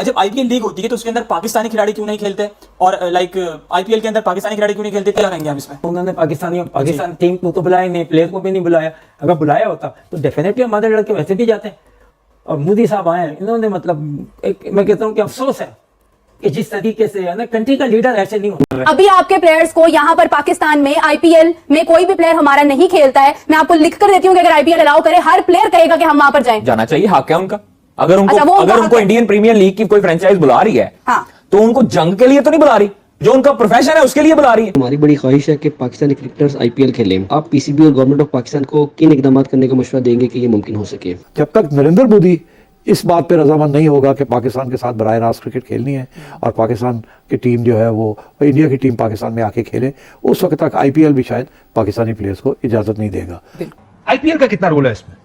जब IPL league होती है तो उसके अंदर पाकिस्तानी खिलाड़ी क्यों नहीं खेलते, और लाइक आईपीएल के अंदर पाकिस्तानी खिलाड़ी क्यों नहीं खेलते, क्या कहेंगे आप इसमें? उन्होंने पाकिस्तान टीम को तो बुलाया नहीं, प्लेयर को भी नहीं बुलाया। अगर बुलाया होता तो डेफिनेटली हमारे लड़के वैसे भी जाते हैं। और मोदी साहब आए, इन्होंने मतलब मैं कहता हूँ कि अफसोस है कि जिस तरीके से है ना कंट्री का लीडर ऐसे नहीं होता है। अभी आपके प्लेयर्स को यहाँ पर पाकिस्तान में आईपीएल में कोई भी प्लेयर हमारा नहीं खेलता है, मैं आपको लिख कर देती हूँ कि अगर आईपीएल अलाउ करे हर प्लेयर कहेगा कि हम वहां पर जाएं। जाना चाहिए, हक है उनका। अगर उनको अच्छा, अगर उनको इंडियन प्रीमियर लीग की कोई फ्रेंचाइज बुला रही है, हाँ, तो उनको जंग के लिए तो नहीं बुला रही, जो उनका प्रोफेशन है उसके लिए बुला रही है। हमारी बड़ी ख्वाहिश है कि पाकिस्तानी क्रिकेटर्स आईपीएल खेलें। आप पीसीबी और गवर्नमेंट ऑफ पाकिस्तान को किन इकदाम करने का मशवरा देंगे कि ये मुमकिन हो सके? जब तक नरेंद्र मोदी इस बात पे रजामंद नहीं होगा कि पाकिस्तान के साथ बराह रास्त क्रिकेट खेलनी है और पाकिस्तान की टीम जो है वो इंडिया की टीम पाकिस्तान में आके खेले, उस वक्त तक आईपीएल भी शायद पाकिस्तानी प्लेयर्स को इजाजत नहीं देगा। आईपीएल का कितना रोल है इसमें?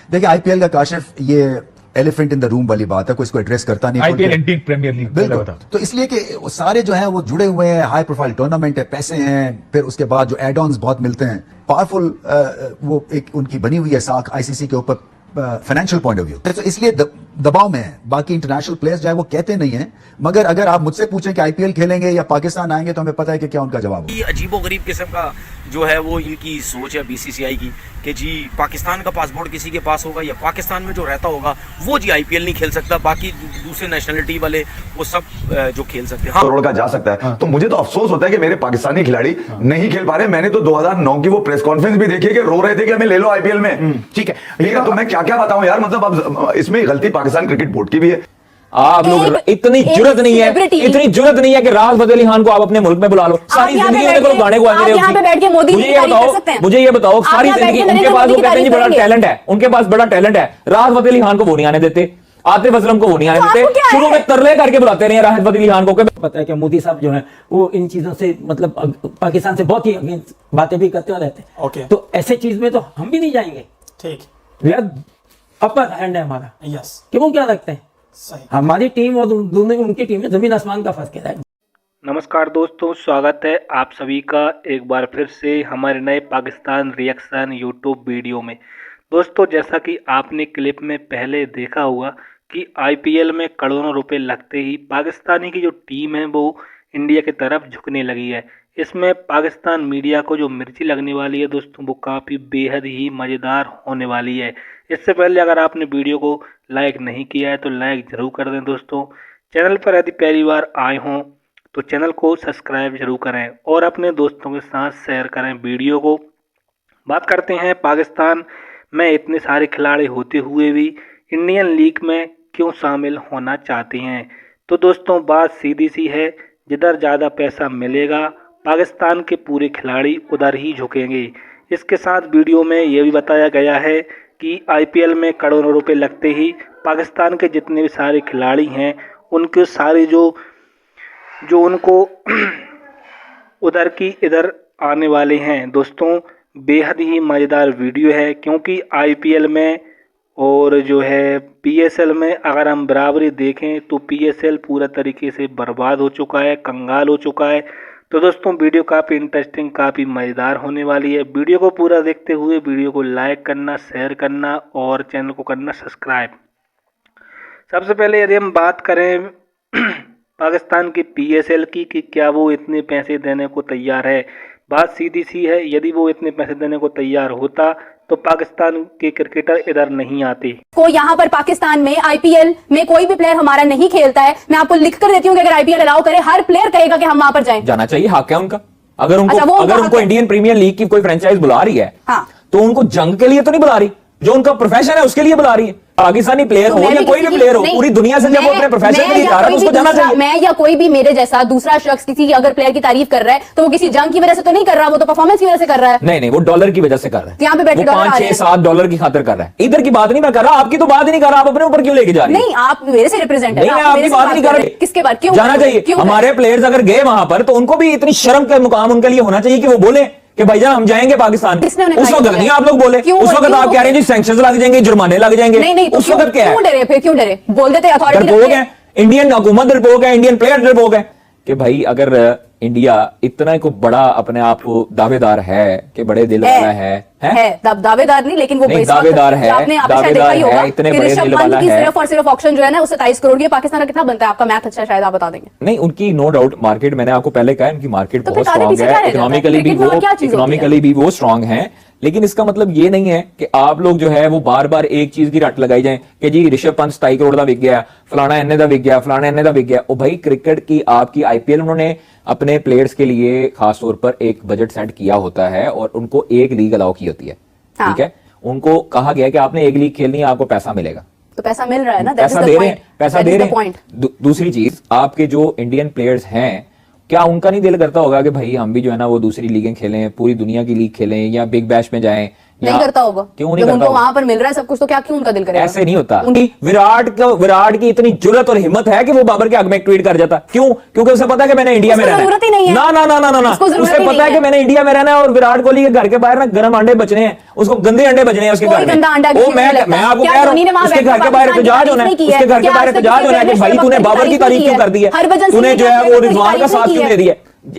देखिए आईपीएल का काशिफ ये एलिफेंट इन द रूम वाली बात है, कोई इसको एड्रेस करता नहीं। आईपीएल इंडियन प्रीमियर लीग बिल्कुल, तो इसलिए कि सारे जो हैं वो जुड़े हुए हैं, हाई प्रोफाइल टूर्नामेंट है, पैसे हैं, फिर उसके बाद जो एड ऑन्स बहुत मिलते हैं, पावरफुल वो एक उनकी बनी हुई है साख आईसीसी के ऊपर फाइनेंशियल पॉइंट ऑफ व्यू, तो इसलिए दबाव में है। बाकी इंटरनेशनल प्लेयर्स जो है वो कहते नहीं है, मगर अगर आप मुझसे पूछें कि आईपीएल खेलेंगे या पाकिस्तान आएंगे तो हमें पता है कि क्या उनका जवाब है। अजीबोगरीब किस्म का जो है वो इनकी सोच है बीसीसीआई की कि जी पाकिस्तान का पासपोर्ट किसी के पास होगा या पाकिस्तान में जो रहता होगा वो जी आईपीएल नहीं खेल सकता, बाकी दूसरे नेशनलिटी वाले वो सब जो खेल सकते हैं। करोड़ का जा सकता है। तो मुझे तो अफसोस होता है कि मेरे पाकिस्तानी खिलाड़ी नहीं खेल पा रहे। मैंने तो 2009 की वो प्रेस कॉन्फ्रेंस भी देखी कि रो रहे थे कि हमें ले लो आईपीएल में। ठीक है, तो मैं क्या क्या बताऊं यार, मतलब अब इसमें गलती पाकिस्तान क्रिकेट बोर्ड की भी है। आप लोग इतनी जुर्रत नहीं है कि राहत फतेह अली खान को आप अपने मुल्क में बुला लो। सारी जिंदगी उनको गाने को आते रहे। मुझे ये बताओ सारी जिंदगी उनके पास वो कहते हैं बड़ा टैलेंट है, उनके पास बड़ा टैलेंट है। राहत फतेह अली खान को वो नहीं आने देते, आतिफ असलम को वो नहीं आने देते, शुरू में तरले करके बुलाते रहे राहत फतेह अली खान को। पता है कि मोदी साहब जो है वो इन चीजों से मतलब पाकिस्तान से बहुत ही अगेंस्ट बातें भी करते रहते हैं। ओके, तो ऐसे चीज में तो हम भी नहीं जाएंगे। ठीक, अपर हैंड है हमारा। यस, क्यों क्या लगता है सही। हमारी टीम और दोनों उनकी टीम में जमीन आसमान का फर्क है। नमस्कार दोस्तों, स्वागत है आप सभी का एक बार फिर से हमारे नए पाकिस्तान रिएक्शन यूट्यूब वीडियो में। दोस्तों, जैसा कि आपने क्लिप में पहले देखा हुआ कि आईपीएल में करोड़ों रुपए लगते ही पाकिस्तानी की जो टीम है वो इंडिया की तरफ झुकने लगी है। इसमें पाकिस्तान मीडिया को जो मिर्ची लगने वाली है दोस्तों वो काफ़ी बेहद ही मज़ेदार होने वाली है। इससे पहले अगर आपने वीडियो को लाइक नहीं किया है तो लाइक ज़रूर कर दें दोस्तों। चैनल पर यदि पहली बार आए हों तो चैनल को सब्सक्राइब जरूर करें और अपने दोस्तों के साथ शेयर करें वीडियो को। बात करते हैं पाकिस्तान में इतने सारे खिलाड़ी होते हुए भी इंडियन लीग में क्यों शामिल होना चाहते हैं। तो दोस्तों बात सीधी सी है, जिधर ज़्यादा पैसा मिलेगा पाकिस्तान के पूरे खिलाड़ी उधर ही झुकेंगे। इसके साथ वीडियो में ये भी बताया गया है कि आईपीएल में करोड़ों रुपए लगते ही पाकिस्तान के जितने भी सारे खिलाड़ी हैं उनके सारे जो उनको उधर की इधर आने वाले हैं। दोस्तों बेहद ही मज़ेदार वीडियो है, क्योंकि आईपीएल में और जो है पीएसएल में अगर हम बराबरी देखें तो पीएसएल पूरा तरीके से बर्बाद हो चुका है, कंगाल हो चुका है। तो दोस्तों वीडियो काफ़ी इंटरेस्टिंग, काफ़ी मज़ेदार होने वाली है। वीडियो को पूरा देखते हुए वीडियो को लाइक करना, शेयर करना और चैनल को करना सब्सक्राइब। सबसे पहले यदि हम बात करें पाकिस्तान की पीएसएल की कि क्या वो इतने पैसे देने को तैयार है, बात सीधी सी है। यदि वो इतने पैसे देने को तैयार होता तो पाकिस्तान के क्रिकेटर इधर नहीं आते। को यहाँ पर पाकिस्तान में आईपीएल में कोई भी प्लेयर हमारा नहीं खेलता है, मैं आपको लिख कर देती हूँ कि अगर आईपीएल अलाउ करे हर प्लेयर कहेगा कि हम वहां पर जाएं। जाना चाहिए, हक है उनका। अगर उनको इंडियन प्रीमियर लीग की कोई फ्रेंचाइज बुला रही है, हाँ, तो उनको जंग के लिए तो नहीं बुला रही, जो उनका प्रोफेशन है उसके लिए बुला रही है। पाकिस्तानी प्लेयर हो या कोई भी प्लेयर हो, पूरी दुनिया से जब वो अपने प्रोफेशन के लिए जा रहा है तो उसको जाना चाहिए। मैं या कोई भी मेरे जैसा दूसरा शख्स किसी अगर प्लेयर की तारीफ कर रहा है तो वो किसी जंग की वजह से तो नहीं कर रहा, वो तो परफॉर्मेंस की वजह से कर रहा है। नहीं, वो डॉलर की वजह से कर रहा है। यहाँ पे बैठे $5, $6, $7 की खातिर कर रहा है। इधर की बात नहीं मैं कर रहा, आपकी तो बात ही नहीं कर रहा, आप अपने ऊपर क्यों लेके जा रहे हैं? नहीं, आप मेरे से रिप्रेजेंट है। नहीं, मैं आपकी बात नहीं कर रहा। किसके बात? क्यों जाना चाहिए? हमारे प्लेयर्स अगर गए वहां पर तो उनको भी इतनी शर्म का मुकाम उनके लिए होना चाहिए कि वो बोले कि भाईजान हम जाएंगे पाकिस्तान। उस वक्त नहीं आप लोग बोले, उस वक्त आप कह रहे हैं जी सैंक्शंस लग जाएंगे, जुर्माने लग जाएंगे। नहीं, उस वक्त क्या है? क्यों डरे? फिर क्यों डरे? बोल देते अथॉरिटी। डरपोक है, इंडियन हुकूमत डरपोक है, इंडियन प्लेयर डरपोक है। कि भाई अगर इंडिया इतना को बड़ा अपने आप को दावेदार है कि बड़े दिल वाला है दावेदार नहीं, लेकिन वो नहीं, दावेदार है, आपने शायद देखा दावेदार ही होगा है, इतने कि बड़े ऋषभ दिल पंत वाला की है। सिर्फ और सिर्फ ऑक्शन जो है ना, उससे 27 करोड़ की पाकिस्तान का कितना बनता है? आपका मैथ अच्छा है, शायद आप बता देंगे। नहीं, उनकी नो डाउट मार्केट, मैंने आपको पहले कहा उनकी मार्केट तो बहुत फिर स्ट्रांग पीछे क्या है, रह जाता है? इकोनॉमिकली भी वो स्ट्रांग है। लेकिन इसका मतलब ये नहीं है कि आप लोग जो है वो बार बार एक चीज की रट लगाई जाए कि जी ऋषभ पंत 27 करोड़ का विक गया, फलाना इन्ने का विक गया, फलाना इन्ने का विक गया। ओ भाई, क्रिकेट की आपकी आईपीएल उन्होंने अपने प्लेयर्स के लिए खासतौर पर एक बजट सेट किया होता है और उनको एक लीग अलाउ की होती है। हाँ। ठीक है, उनको कहा गया कि आपने एक लीग खेलनी है, आपको पैसा मिलेगा, तो पैसा मिल रहा है ना, पैसा दे रहे हैं, पैसा दे रहे हैं। दूसरी चीज, आपके जो इंडियन प्लेयर्स हैं, क्या उनका नहीं दिल करता होगा कि भाई हम भी जो है ना वो दूसरी लीगें खेलें, पूरी दुनिया की लीग खेलें या बिग बैश में जाएं? नहीं करता होगा। क्यों नहीं करता? उनको वहां पर मिल रहा है सब कुछ, तो क्या क्यों उनका दिल करेगा? ऐसे नहीं होता। विराट की इतनी जुर्रत और हिम्मत है कि वो बाबर के हक में एक ट्वीट कर जाता। क्यों? क्योंकि उसे पता है कि मैंने इंडिया में रहना है। जरूरत ही नहीं है। ना ना ना ना ना, उसे पता है कि मैंने इंडिया में रहना है और विराट कोहली के घर के बाहर ना गर्म अंडे बचने हैं, उसको गंदे अंडे बचने हैं उसके घर में। मैं आपको कह रहा हूँ, उसके घर के बाहर एहतजाज होना है, उसके घर के बाहर एहतजाज होना है कि भाई तूने बाबर की तारीफ क्यों कर दी है, तूने जो है वो रिजवान का साथ क्यों दे दिया।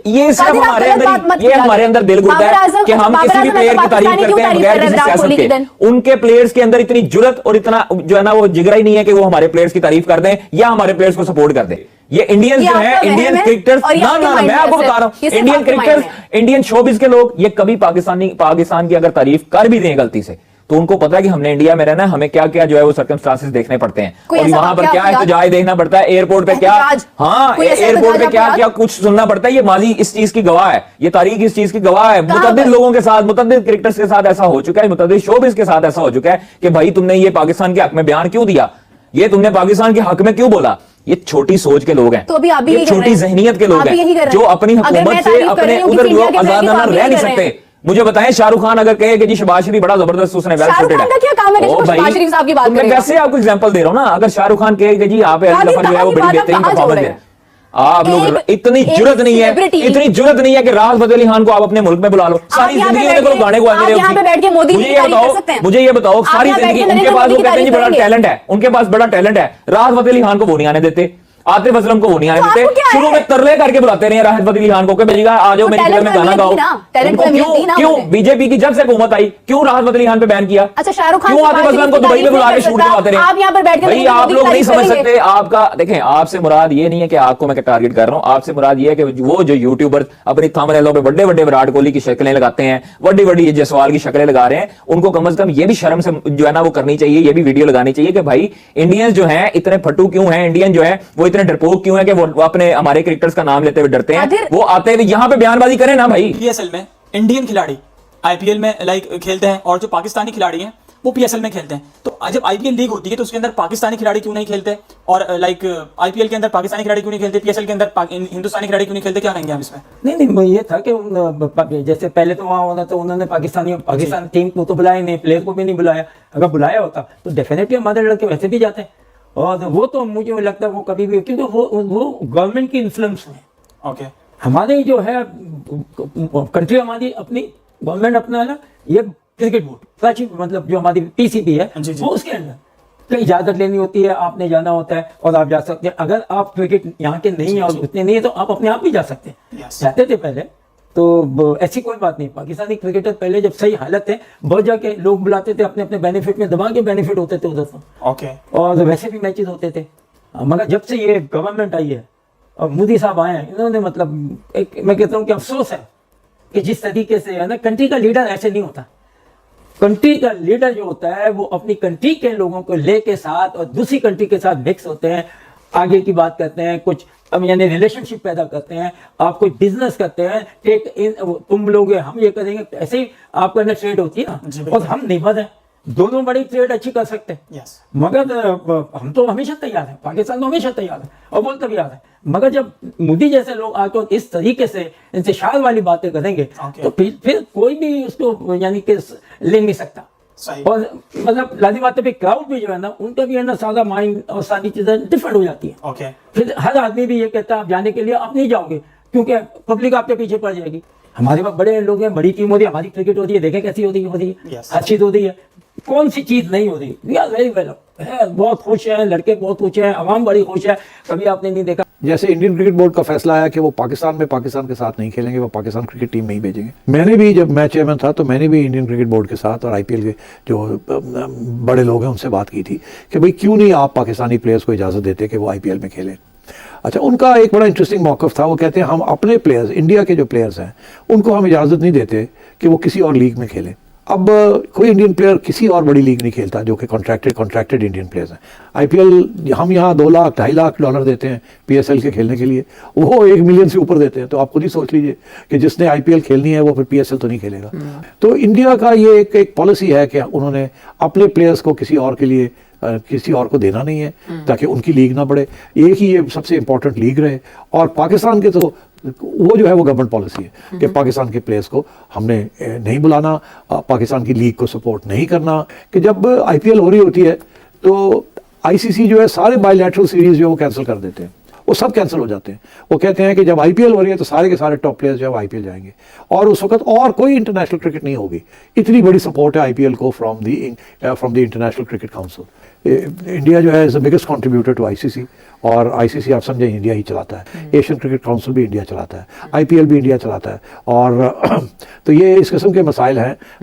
ये सिर्फ हमारे अंदर, ये हमारे अंदर दिल घुटता है कि हम किसी भी प्लेयर की तारीफ करते हैं बगैर किसी सियासत के। उनके प्लेयर्स के अंदर इतनी जुर्रत और इतना जो है ना वो जिगरा ही नहीं है कि वो हमारे प्लेयर्स की तारीफ कर दें या हमारे प्लेयर्स को सपोर्ट कर दें। ये इंडियंस जो है, इंडियन क्रिकेटर्स, ना ना मैं आपको बता रहा हूँ, इंडियन क्रिकेटर्स, इंडियन शोबिज के लोग, ये कभी पाकिस्तान की अगर तारीफ कर भी दें गलती से, तो उनको पता है कि हमने इंडिया में रहना है, हमें क्या क्या जो है वो सर्कमस्टांसेस देखने पड़ते हैं और वहां पर क्या एहतजाज देखना पड़ता है, एयरपोर्ट पे क्या, हाँ एयरपोर्ट पे क्या क्या कुछ सुनना पड़ता है। ये माजी इस चीज की गवाह है, ये तारीख इस चीज की गवाह है। मुतअद्दिद लोगों के साथ, मुतअद्दिद क्रिकेटर्स के साथ ऐसा हो चुका है, मुतअद्दिद शोबिज के साथ ऐसा हो चुका है कि भाई तुमने ये पाकिस्तान के हक में बयान क्यों दिया, ये तुमने पाकिस्तान के हक में क्यों बोला। ये छोटी सोच के लोग हैं, तो अभी आप भी ये छोटी जहनीत के लोग हैं जो अपनी हुकूमत से अपने उधर आजादाना रह नहीं सकते। मुझे बताएं, शाहरुख खान अगर कहे कि जी शहबाज शरीफ बड़ा जबरदस्त उसने वेल शूटेड है, क्या काम है कि शहबाज शरीफ साहब की बात मैं वैसे आपको एग्जांपल दे रहा हूं ना। अगर शाहरुख खान कहे कि जी आप जो है वो बड़ी बेहतरीन परफॉर्मेंस है, आप लोग इतनी जुर्रत नहीं है, इतनी जुर्रत नहीं है कि राहत फतेह अली खान को आप अपने मुल्क में बुला लो। सारी जिंदगी उन्हें कोई गाने गवाते रहे। मुझे ये बताओ सारी जिंदगी उनके पास, वो कहते हैं जी बड़ा टैलेंट है, उनके पास बड़ा टैलेंट है। राहत फतेह अली खान को वो नहीं आने देते, आतिफ असलम को वो नहीं आने देते, शुरू में तरले करके बुलाते रहे राहत फतेह अली खान को कि भेजिएगा आ जाओ मेरी फिल्म में गाना गाओ। क्यों बीजेपी की जब से हुकूमत आई क्यों राहत फतेह अली खान पे बैन किया? अच्छा, शाहरुख खान क्यों आतिफ असलम को दुबई में बुला के शूट करवाते रहे? आप यहाँ पर बैठ के भाई आप लोग नहीं समझ सकते। आपका देखें, आपसे मुराद ये नहीं है कि आपको मैं टारगेट कर रहा हूं, आपसे मुराद ये है कि वो जो यूट्यूबर अपनी थंबनेलों पे बड़े बड़े विराट कोहली की शक्लें लगाते हैं, बड़ी बड़ी जयसवाल की शक्लें लगा रहे हैं, उनको कम से कम ये भी शर्म से जो है ना वो करनी चाहिए, ये भी वीडियो लगानी चाहिए कि भाई इंडियंस जो है इतने फटू क्यों हैं, इंडियन जो है वो इतने डरपोक क्यों है कि वो अपने हमारे क्रिकेटर्स का नाम लेते हुए डरते हैं। वो आते हुए यहाँ पे बयानबाजी करें ना भाई। पीएसएल में इंडियन खिलाड़ी आईपीएल में खेलते हैं और जो पाकिस्तानी खिलाड़ी हैं वो पीएसएल में खेलते हैं। तो जब आईपीएल लीग होती है तो उसके अंदर पाकिस्तानी खिलाड़ी क्यों नहीं खेलते, और आईपीएल के अंदर पाकिस्तानी खिलाड़ी क्यों नहीं खेलते, पीएसएल के अंदर हिंदुस्तानी खिलाड़ी क्यों नहीं खेलते? क्या कहेंगे आप इसमें? नहीं, ये था कि जैसे पहले तो वहां होना, तो उन्होंने पाकिस्तान टीम को तो बुलाया नहीं, प्लेयर को भी नहीं बुलाया। अगर बुलाया होता तो डेफिनेटली हमारे लड़के वैसे भी जाते हैं, और वो तो मुझे लगता है वो कभी भी, क्योंकि वो गवर्नमेंट की इन्फ्लुएंस में। ओके, हमारी जो है कंट्री, हमारी अपनी गवर्नमेंट अपना ना, ये क्रिकेट बोर्ड मतलब जो हमारी पीसीबी है वो उसके अंदर तो इजाजत लेनी होती है, आपने जाना होता है और आप जा सकते हैं। अगर आप क्रिकेट यहाँ के नहीं है और उतने नहीं है तो आप अपने आप भी जा सकते हैं। जाते थे पहले तो ऐसी कोई बात नहीं। पाकिस्तानी क्रिकेटर पहले जब सही हालत है बहुत जाके लोग बुलाते थे, अपने अपने बेनिफिट में, दबा के बेनिफिट होते थे उधर तो। ओके, और वैसे भी मैचेस होते थे। मगर जब से ये गवर्नमेंट आई है और मोदी साहब आए हैं, इन्होंने मतलब एक मैं कहता हूँ कि अफसोस है कि जिस तरीके से है ना, कंट्री का लीडर ऐसे नहीं होता। कंट्री का लीडर जो होता है वो अपनी कंट्री के लोगों को लेके साथ और दूसरी कंट्री के साथ मिक्स होते हैं, आगे की बात करते हैं, कुछ यानी रिलेशनशिप पैदा करते हैं, आप कोई बिजनेस करते हैं, टेक इन तुम लोग हम ये करेंगे, ऐसे ही आपके अंदर ट्रेड होती है ना, और हम निबद्ध हैं, दोनों बड़ी ट्रेड अच्छी कर सकते हैं। मगर हम तो हमेशा तैयार हैं, पाकिस्तान तो हमेशा तैयार है और बोलते भी आ रहे हैं। मगर जब मोदी जैसे लोग आकर इस तरीके से इंतशार वाली बातें करेंगे तो फिर कोई भी उसको यानी कि ले नहीं सकता। और मतलब लाजिम बात है, क्राउड भी जो है ना, उनका भी है ना सारा माइंड और सारी चीजें डिफरेंट हो जाती है। फिर हर आदमी भी ये कहता है आप जाने के लिए आप नहीं जाओगे क्योंकि पब्लिक आपके पीछे पड़ जाएगी। हमारे पास बड़े लोग हैं, बड़ी टीम होती है, हमारी क्रिकेट होती है, देखें कैसी होती है, हर चीज होती है, कौन सी चीज नहीं होती। वी आर वेरी वेल है, बहुत खुश है, लड़के बहुत खुश है, आवाम बड़ी खुश है। कभी आपने नहीं देखा जैसे इंडियन क्रिकेट बोर्ड का फैसला आया कि वो पाकिस्तान में पाकिस्तान के साथ नहीं खेलेंगे, वो पाकिस्तान क्रिकेट टीम में ही भेजेंगे। मैंने भी, जब मैं चेयरमैन था तो मैंने भी इंडियन क्रिकेट बोर्ड के साथ और आईपीएल के जो बड़े लोग हैं उनसे बात की थी कि भाई क्यों नहीं आप पाकिस्तानी प्लेयर्स को इजाज़त देते कि वो आईपीएल में खेलें। अच्छा, उनका एक बड़ा इंटरेस्टिंग मौक़िफ़ था। वो कहते हैं हम अपने प्लेयर्स, इंडिया के जो प्लेयर्स हैं उनको हम इजाज़त नहीं देते कि वो किसी और लीग में खेलें। अब कोई इंडियन प्लेयर किसी और बड़ी लीग नहीं खेलता जो कि कॉन्ट्रैक्टेड इंडियन प्लेयर्स हैं। आईपीएल हम यहाँ 2 लाख $2.5 लाख देते हैं पीएसएल के खेलने के लिए, वो 1 मिलियन से ऊपर देते हैं। तो आप खुद ही सोच लीजिए कि जिसने आईपीएल खेलनी है वो फिर पीएसएल तो नहीं खेलेगा। तो इंडिया का ये एक पॉलिसी है कि उन्होंने अपने प्लेयर्स को किसी और के लिए किसी और को देना नहीं है ताकि उनकी लीग ना बढ़े, एक ही ये सबसे इंपॉर्टेंट लीग रहे। और पाकिस्तान के तो वो जो है वो गवर्नमेंट पॉलिसी है कि पाकिस्तान के प्लेयर्स को हमने नहीं बुलाना, पाकिस्तान की लीग को सपोर्ट नहीं करना। कि जब आईपीएल हो रही होती है तो आईसीसी जो है सारे बायलैटरल सीरीज जो है वो कैंसिल कर देते हैं, वो सब कैंसिल हो जाते हैं। वो कहते हैं कि जब आईपीएल हो रही है तो सारे के सारे टॉप प्लेयर्स जो है आईपीएल जाएंगे और उस वक्त और कोई इंटरनेशनल क्रिकेट नहीं होगी। इतनी बड़ी सपोर्ट है आईपीएल को from the international cricket council. India जो है is the biggest contributor to ICC, और आईसीसी आप समझे इंडिया ही चलाता है। एशियन क्रिकेट काउंसिल भी इंडिया चलाता है, आईपीएल भी इंडिया चलाता है। और तो ये इस किस्म के मसाइल हैं।